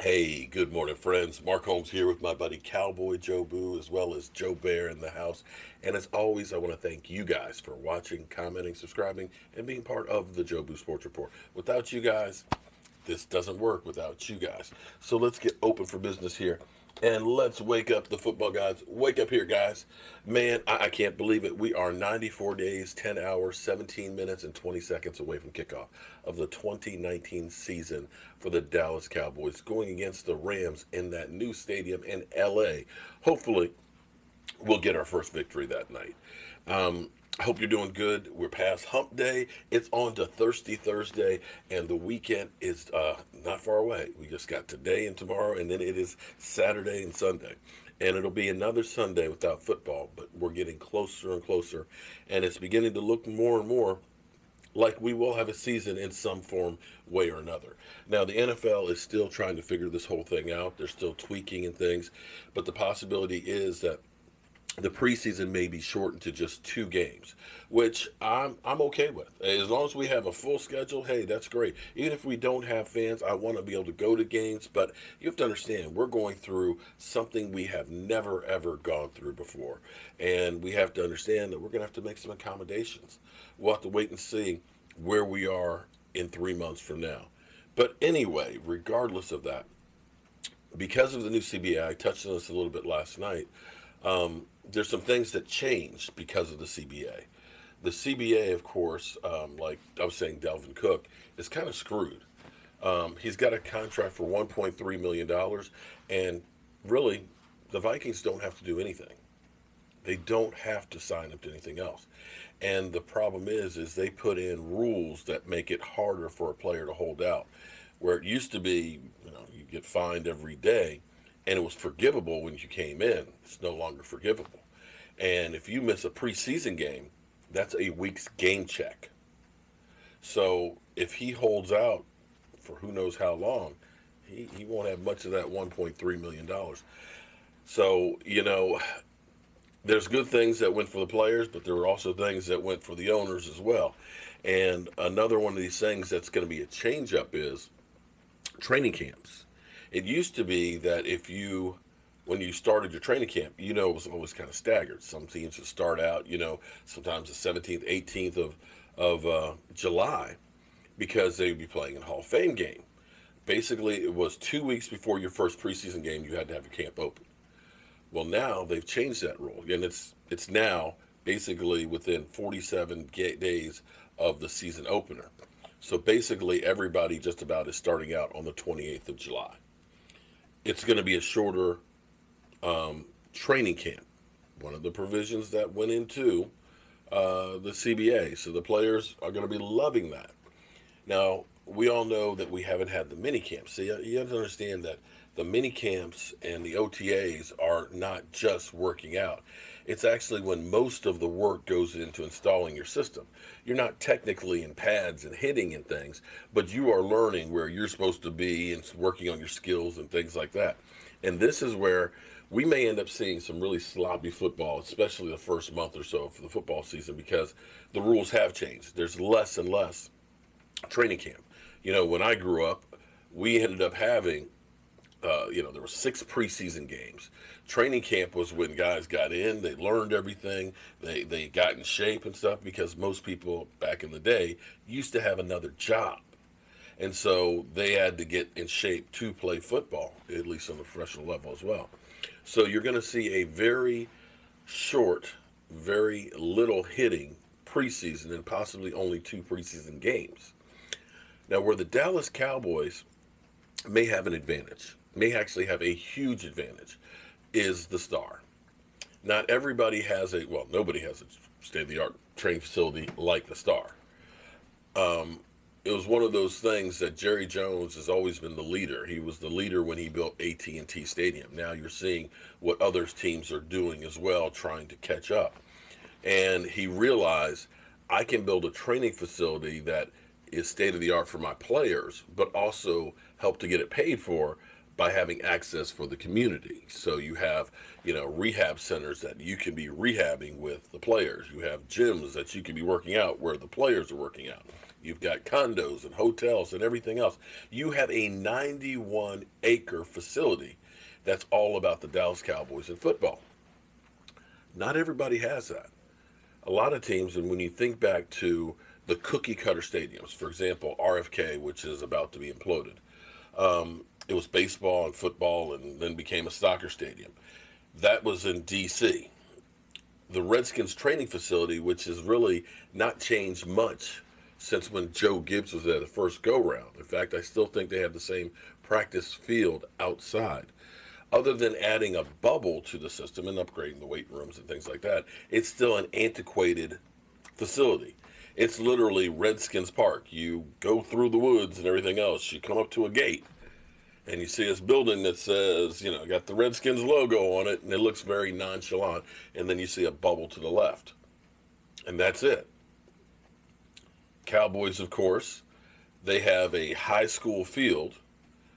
Hey, good morning, friends. Mark Holmes here with my buddy Cowboy Joe Boo, as well as Joe Bear in the house. And as always, I want to thank you guys for watching, commenting, subscribing, and being part of the Joe Boo Sports Report. Without you guys, this doesn't work without you guys. So let's get open for business here. And let's wake up the football gods. Wake up here, guys. Man, I can't believe it. We are 94 days, 10 hours, 17 minutes, and 20 seconds away from kickoff of the 2019 season for the Dallas Cowboys, going against the Rams in that new stadium in LA. Hopefully, we'll get our first victory that night. I hope you're doing good. We're past hump day. It's on to Thirsty Thursday, and the weekend is not far away. We just got today and tomorrow, and then it is Saturday and Sunday. And it'll be another Sunday without football, but we're getting closer and closer, and it's beginning to look more and more like we will have a season in some form, way or another. Now, the NFL is still trying to figure this whole thing out. They're still tweaking and things, but the possibility is that the preseason may be shortened to just 2 games, which I'm okay with. As long as we have a full schedule, hey, that's great. Even if we don't have fans, I want to be able to go to games. But you have to understand, we're going through something we have never ever gone through before, and we have to understand that we're going to have to make some accommodations. We'll have to wait and see where we are in 3 months from now. But anyway, regardless of that, because of the new CBA, I touched on this a little bit last night. There's some things that changed because of the CBA. The CBA, of course, like I was saying, Delvin Cook is kind of screwed. He's got a contract for $1.3 million, and really, the Vikings don't have to do anything. They don't have to sign up to anything else. And the problem is they put in rules that make it harder for a player to hold out. Where it used to be, you get fined every day, and it was forgivable when you came in. It's no longer forgivable. And if you miss a preseason game, that's a week's game check. So if he holds out for who knows how long, he won't have much of that $1.3 million. So, there's good things that went for the players, but there were also things that went for the owners as well. And another one of these things that's going to be a change up is training camps. It used to be that when you started your training camp, it was always kind of staggered. Some teams would start out, sometimes the 17th, 18th of July, because they would be playing in Hall of Fame game. Basically, it was 2 weeks before your first preseason game, you had to have your camp open. Well, now they've changed that rule, and it's now basically within 47 days of the season opener. So basically, everybody just about is starting out on the 28th of July. It's going to be a shorter training camp. One of the provisions that went into the CBA. So the players are going to be loving that. Now, we all know that we haven't had the mini camps. So you have to understand that the mini camps and the OTAs are not just working out. It's actually when most of the work goes into installing your system. You're not technically in pads and hitting and things, but you are learning where you're supposed to be and working on your skills and things like that. And this is where we may end up seeing some really sloppy football, especially the first month or so for the football season, because the rules have changed. There's less and less training camp. When I grew up, we ended up having there were 6 preseason games. Training camp was when guys got in, they learned everything, they got in shape and stuff, because most people back in the day used to have another job. And so they had to get in shape to play football, at least on the professional level as well. So you're going to see a very short, very little hitting preseason, and possibly only 2 preseason games. Now, where the Dallas Cowboys may have an advantage, may actually have a huge advantage, is the star. Not everybody has nobody has a state-of-the-art training facility like the star. It was one of those things that Jerry Jones has always been the leader. He was the leader when he built AT&T Stadium. Now you're seeing what other teams are doing as well, trying to catch up. And he realized, I can build a training facility that is state-of-the-art for my players, but also help to get it paid for by having access for the community. So you have, rehab centers that you can be rehabbing with the players. You have gyms that you can be working out where the players are working out. You've got condos and hotels and everything else. You have a 91-acre facility that's all about the Dallas Cowboys and football. Not everybody has that. A lot of teams, and when you think back to the cookie cutter stadiums, for example, RFK, which is about to be imploded, it was baseball and football and then became a soccer stadium. That was in D.C. The Redskins training facility, which has really not changed much since when Joe Gibbs was there the first go-round. In fact, I still think they have the same practice field outside. Other than adding a bubble to the system and upgrading the weight rooms and things like that, it's still an antiquated facility. It's literally Redskins Park. You go through the woods and everything else. You come up to a gate, and you see this building that says, got the Redskins logo on it, and it looks very nonchalant. And then you see a bubble to the left. And that's it. Cowboys, of course, they have a high school field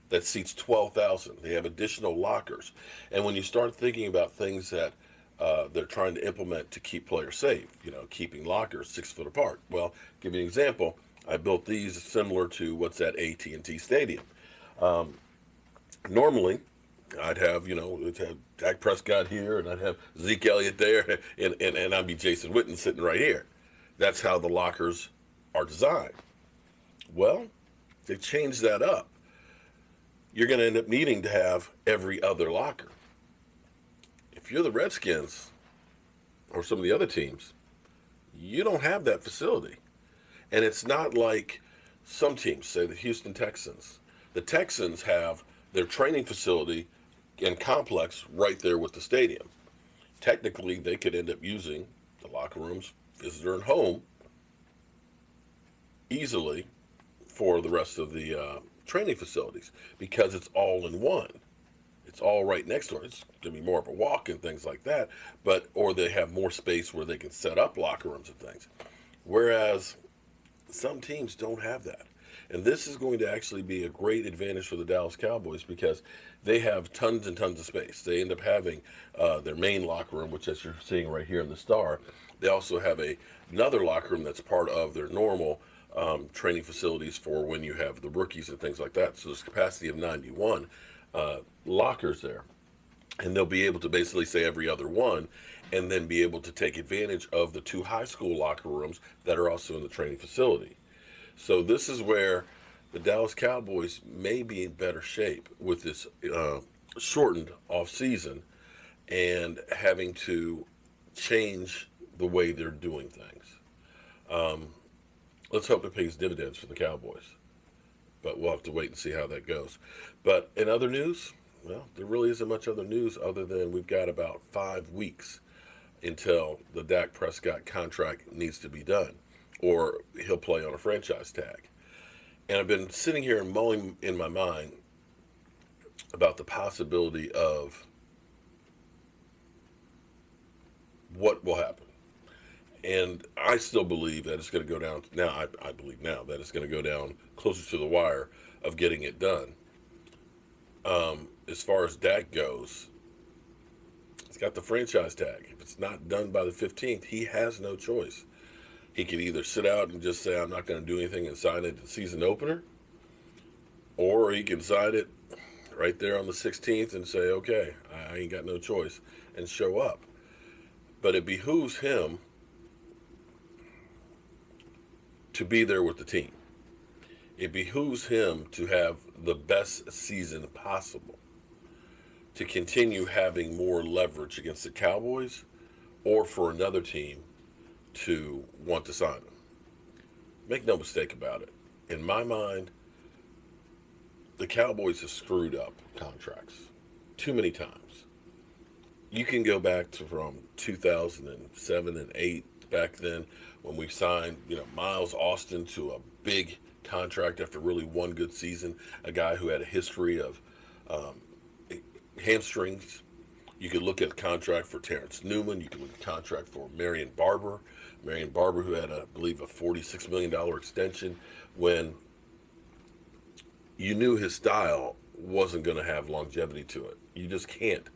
that seats 12,000. They have additional lockers. And when you start thinking about things that they're trying to implement to keep players safe, keeping lockers 6 foot apart. Well, give you an example. I built these similar to what's at AT&T Stadium. Normally, I'd have, Dak Prescott here, and I'd have Zeke Elliott there, and I'd be Jason Witten sitting right here. That's how the lockers are designed. Well, they changed that up. You're going to end up needing to have every other locker. If you're the Redskins or some of the other teams, you don't have that facility. And it's not like some teams, say the Houston Texans. The Texans have their training facility and complex right there with the stadium. Technically, they could end up using the locker rooms, visitor and home, easily for the rest of the training facilities because it's all in one. It's all right next door. It's going to be more of a walk and things like that, or they have more space where they can set up locker rooms and things. Whereas some teams don't have that. And this is going to actually be a great advantage for the Dallas Cowboys because they have tons and tons of space. They end up having their main locker room, which as you're seeing right here in the star. They also have another locker room that's part of their normal training facilities for when you have the rookies and things like that. So there's a capacity of 91 lockers there. And they'll be able to basically say every other one and then be able to take advantage of the 2 high school locker rooms that are also in the training facility. So this is where the Dallas Cowboys may be in better shape with this shortened off season and having to change the way they're doing things. Let's hope it pays dividends for the Cowboys. But we'll have to wait and see how that goes. But in other news, well, there really isn't much other news other than we've got about 5 weeks until the Dak Prescott contract needs to be done, or he'll play on a franchise tag. And I've been sitting here and mulling in my mind about the possibility of what will happen. And I still believe that it's going to go down. Now, I believe now that it's going to go down closer to the wire of getting it done. As far as Dak goes, he's got the franchise tag. If it's not done by the 15th, he has no choice. He could either sit out and just say, I'm not going to do anything and sign it at the season opener, or he can sign it right there on the 16th and say, okay, I ain't got no choice, and show up. But it behooves him to be there with the team. It behooves him to have the best season possible, to continue having more leverage against the Cowboys or for another team to want to sign him. Make no mistake about it. In my mind, the Cowboys have screwed up contracts too many times. You can go back to from 2007 and 8, back then when we signed, Miles Austin to a big contract after really one good season, a guy who had a history of hamstrings. You could look at a contract for Terrence Newman. You could look at a contract for Marvin Barber. Marvin Barber, who had, I believe, a $46 million extension when you knew his style wasn't going to have longevity to it. You just can't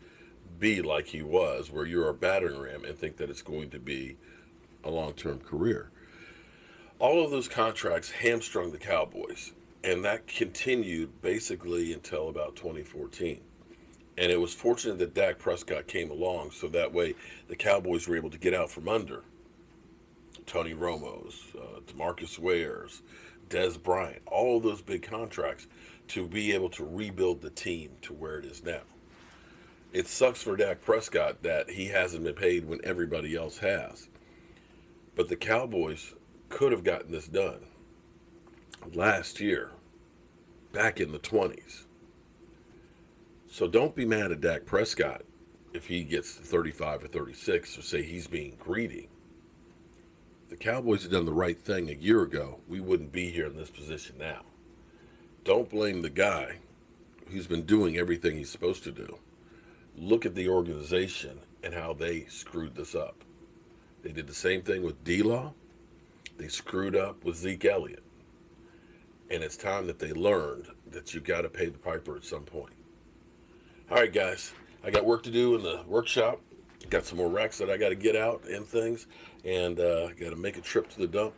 be like he was, where you're a battering ram and think that it's going to be a long-term career. All of those contracts hamstrung the Cowboys, and that continued basically until about 2014. And it was fortunate that Dak Prescott came along, so that way the Cowboys were able to get out from under Tony Romo's, DeMarcus Ware's, Des Bryant, all of those big contracts to be able to rebuild the team to where it is now. It sucks for Dak Prescott that he hasn't been paid when everybody else has. But the Cowboys could have gotten this done last year, back in the 20s. So don't be mad at Dak Prescott if he gets 35 or 36 or say he's being greedy. If the Cowboys had done the right thing a year ago, we wouldn't be here in this position now. Don't blame the guy who's been doing everything he's supposed to do. Look at the organization and how they screwed this up. They did the same thing with D-Law. They screwed up with Zeke Elliott. And it's time that they learned that you got to pay the piper at some point. All right, guys. I got work to do in the workshop. Got some more racks that I got to get out and things. And got to make a trip to the dump.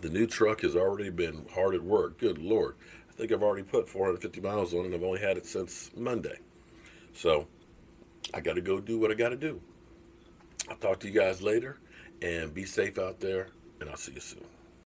The new truck has already been hard at work. Good Lord. I think I've already put 450 miles on it, and I've only had it since Monday. So I got to go do what I got to do. I'll talk to you guys later, and be safe out there, and I'll see you soon.